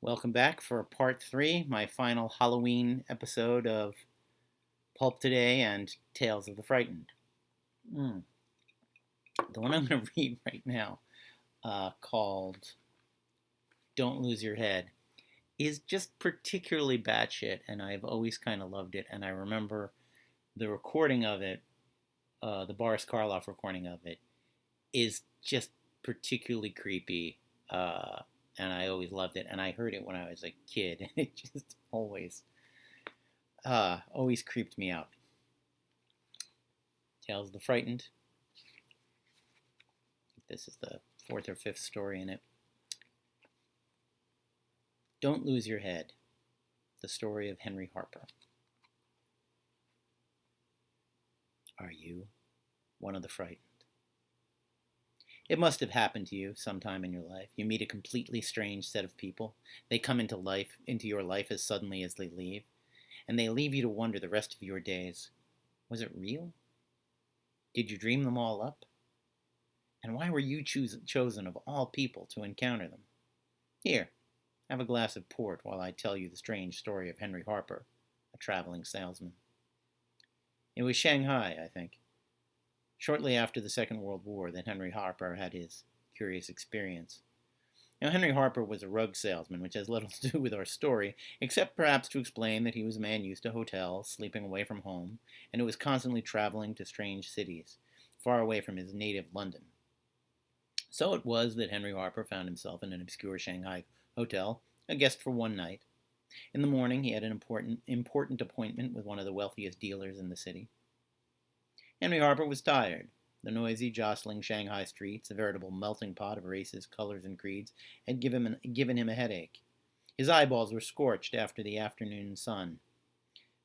Welcome back for part three, my final Halloween episode of Pulp Today and Tales of the Frightened. Mm. The one I'm going to read right now, called Don't Lose Your Head, is just particularly batshit, and I've always kind of loved it. And I remember the recording of it, the Boris Karloff recording of it, is just particularly creepy. And I always loved it. And I heard it when I was a kid, and it just always creeped me out. Tales of the Frightened. This is the fourth or fifth story in it. Don't Lose Your Head. The story of Henry Harper. Are you one of the frightened? It must have happened to you sometime in your life. You meet a completely strange set of people. They come into your life as suddenly as they leave, and they leave you to wonder the rest of your days. Was it real? Did you dream them all up? And why were you chosen of all people to encounter them? Here, have a glass of port while I tell you the strange story of Henry Harper, a traveling salesman. It was Shanghai, I think, shortly after the Second World War, that Henry Harper had his curious experience. Now, Henry Harper was a rug salesman, which has little to do with our story, except perhaps to explain that he was a man used to hotels, sleeping away from home, and who was constantly traveling to strange cities, far away from his native London. So it was that Henry Harper found himself in an obscure Shanghai hotel, a guest for one night. In the morning, he had an important appointment with one of the wealthiest dealers in the city. Henry Harper was tired. The noisy, jostling Shanghai streets, a veritable melting pot of races, colors, and creeds, had given him a headache. His eyeballs were scorched after the afternoon sun.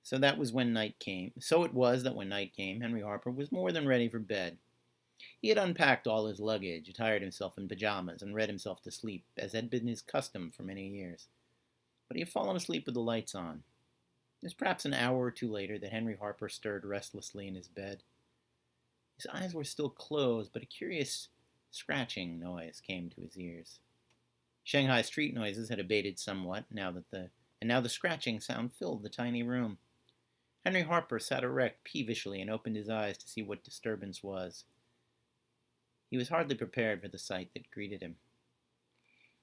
So it was that when night came, Henry Harper was more than ready for bed. He had unpacked all his luggage, attired himself in pajamas, and read himself to sleep, as had been his custom for many years. But he had fallen asleep with the lights on. It was perhaps an hour or two later that Henry Harper stirred restlessly in his bed. His eyes were still closed, but a curious scratching noise came to his ears. Shanghai street noises had abated somewhat, now the scratching sound filled the tiny room. Henry Harper sat erect peevishly and opened his eyes to see what disturbance was. He was hardly prepared for the sight that greeted him.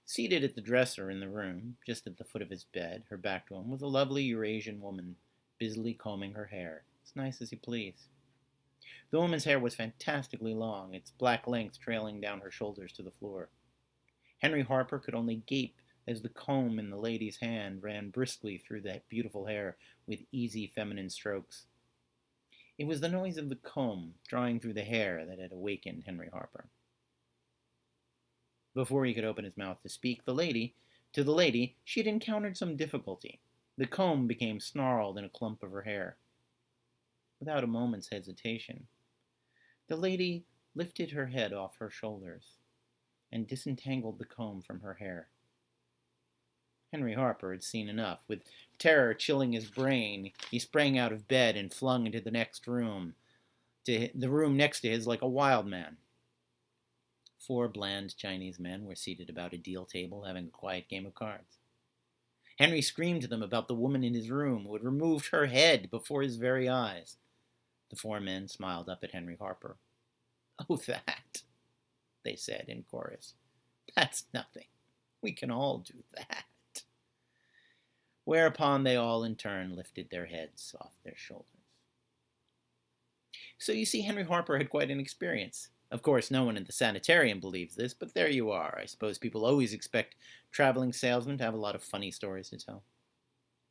Seated at the dresser in the room, just at the foot of his bed, her back to him, was a lovely Eurasian woman, busily combing her hair, as nice as you please. The woman's hair was fantastically long, its black length trailing down her shoulders to the floor. Henry Harper could only gape as the comb in the lady's hand ran briskly through that beautiful hair with easy feminine strokes. It was the noise of the comb drawing through the hair that had awakened Henry Harper. Before he could open his mouth to speak, to the lady, she had encountered some difficulty. The comb became snarled in a clump of her hair. Without a moment's hesitation, the lady lifted her head off her shoulders and disentangled the comb from her hair. Henry Harper had seen enough. With terror chilling his brain, he sprang out of bed and flung into the room next to his like a wild man. 4 bland Chinese men were seated about a deal table having a quiet game of cards. Henry screamed to them about the woman in his room who had removed her head before his very eyes. The 4 men smiled up at Henry Harper. "Oh, that," they said in chorus. "That's nothing. We can all do that." Whereupon they all in turn lifted their heads off their shoulders. So you see, Henry Harper had quite an experience. Of course, no one in the sanitarium believes this, but there you are. I suppose people always expect traveling salesmen to have a lot of funny stories to tell.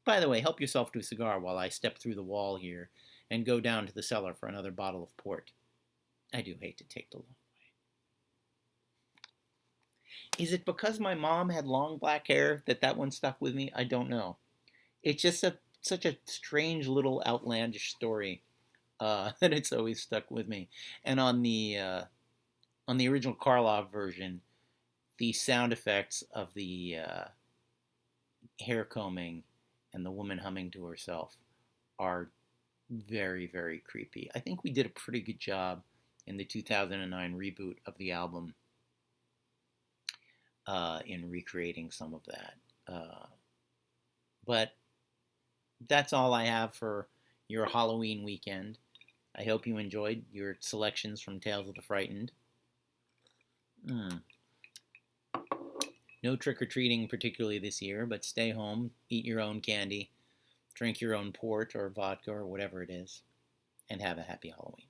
By the way, help yourself to a cigar while I step through the wall here and go down to the cellar for another bottle of port. I do hate to take the long way. Is it because my mom had long black hair that one stuck with me? I don't know. It's just such a strange little outlandish story that it's always stuck with me. And on the original Karloff version, the sound effects of the hair combing and the woman humming to herself are very, very creepy. I think we did a pretty good job in the 2009 reboot of the album in recreating some of that. But that's all I have for your Halloween weekend. I hope you enjoyed your selections from Tales of the Frightened. No trick-or-treating particularly this year, but stay home, eat your own candy, drink your own port or vodka or whatever it is, and have a happy Halloween.